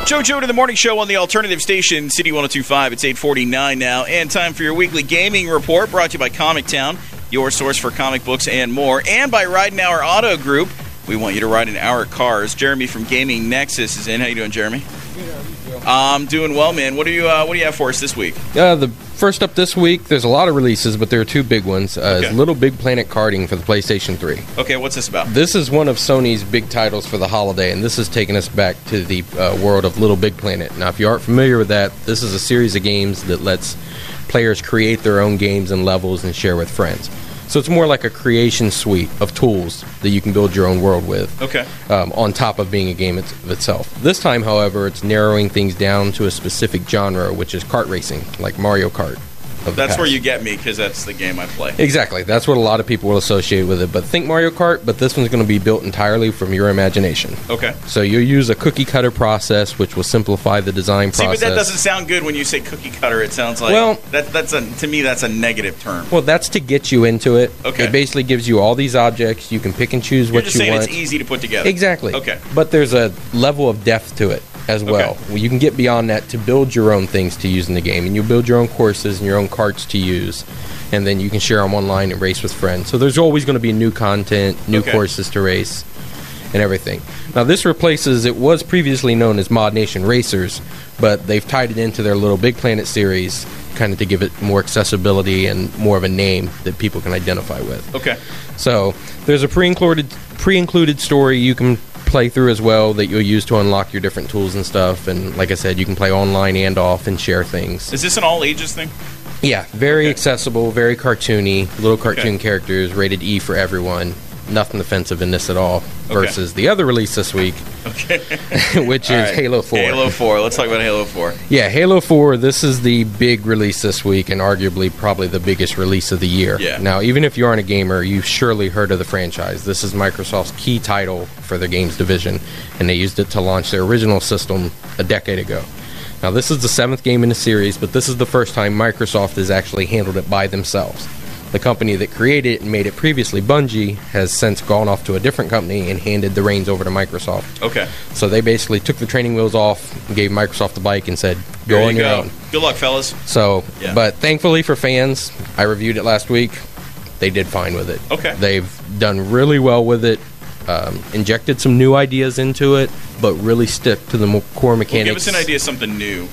JoJo to the morning show on the alternative station, City 102.5. It's 8:49 now, and time for your weekly gaming report, brought to you by Comic Town, your source for comic books and more, and by Ride in Our Auto Group. We want you to ride in our cars. Jeremy from Gaming Nexus is in. How you doing, Jeremy? I'm doing well, man. What do you have for us this week? The first up this week, there's a lot of releases, but there are two big ones. Is Little Big Planet karting for the PlayStation 3. Okay, what's this about? This is one of Sony's big titles for the holiday, and this is taking us back to the world of Little Big Planet. Now, if you aren't familiar with that, this is a series of games that lets players create their own games and levels and share with friends. So it's more like a creation suite of tools that you can build your own world with. Okay. On top of being a game itself. This time, however, it's narrowing things down to a specific genre, which is kart racing, like Mario Kart. That's where you get me, because that's the game I play. Exactly. That's what a lot of people will associate with it. But think Mario Kart, but this one's going to be built entirely from your imagination. Okay. So you'll use a cookie-cutter process, which will simplify the design process. See, but that doesn't sound good when you say cookie-cutter. It sounds like, well, to me, that's a negative term. Well, that's to get you into it. Okay. It basically gives you all these objects. You can pick and choose what you want. You're just saying it's easy to put together. Exactly. Okay. But there's a level of depth to it as well. Okay. You can get beyond that to build your own things to use in the game, and you build your own courses and your own karts to use, and then you can share them online and race with friends. So there's always going to be new content, new courses to race, and everything. Now this replaces, it was previously known as Mod Nation Racers, but they've tied it into their Little Big Planet series, kind of to give it more accessibility and more of a name that people can identify with. Okay. So there's a pre-included story you can play through as well that you'll use to unlock your different tools and stuff, and like I said, you can play online and off and share things. Is this an all ages thing? Yeah, very accessible, very cartoony, little cartoon characters, rated E for everyone. Nothing offensive in this at all, versus the other release this week, which is Halo 4. Halo 4. Let's talk about Halo 4. Yeah, Halo 4, this is the big release this week, and arguably probably the biggest release of the year. Yeah. Now, even if you aren't a gamer, you've surely heard of the franchise. This is Microsoft's key title for their games division, and they used it to launch their original system a decade ago. Now, this is the 7th game in the series, but this is the first time Microsoft has actually handled it by themselves. The company that created it and made it previously, Bungie, has since gone off to a different company and handed the reins over to Microsoft. Okay. So they basically took the training wheels off, gave Microsoft the bike, and said, go on your own. Good luck, fellas. So, but thankfully for fans, I reviewed it last week. They did fine with it. Okay. They've done really well with it. Injected some new ideas into it, but really stick to the core mechanics. Well, give us an idea of something new.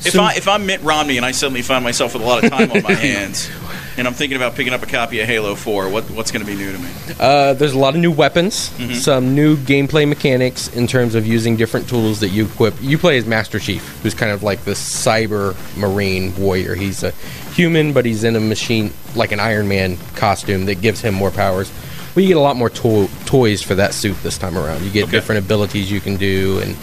If I'm Mitt Romney and I suddenly find myself with a lot of time on my hands, and I'm thinking about picking up a copy of Halo 4, what's going to be new to me? There's a lot of new weapons, some new gameplay mechanics in terms of using different tools that you equip. You play as Master Chief, who's kind of like this cyber marine warrior. He's a human, but he's in a machine, like an Iron Man costume that gives him more powers. Well, you get a lot more toys for that suit this time around. You get different abilities you can do, and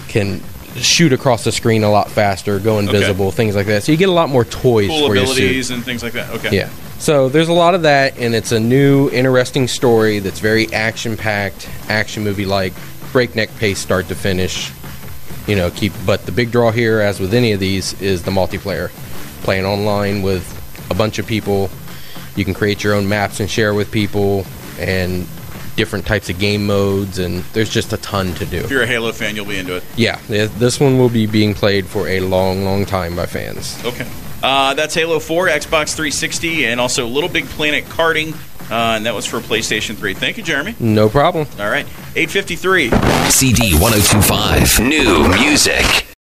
can shoot across the screen a lot faster, go invisible, things like that. So you get a lot more toys for your suit. Abilities and things like that. Okay. Yeah. So there's a lot of that, and it's a new, interesting story that's very action-packed, action movie-like, breakneck pace, start to finish. But the big draw here, as with any of these, is the multiplayer. Playing online with a bunch of people. You can create your own maps and share with people, and different types of game modes, and there's just a ton to do. If you're a Halo fan, you'll be into it. Yeah, this one will be being played for a long, long time by fans. Okay. That's Halo 4, Xbox 360, and also Little Big Planet karting, and that was for PlayStation 3. Thank you, Jeremy. No problem. All right. 8:53. CD 102.5. New music.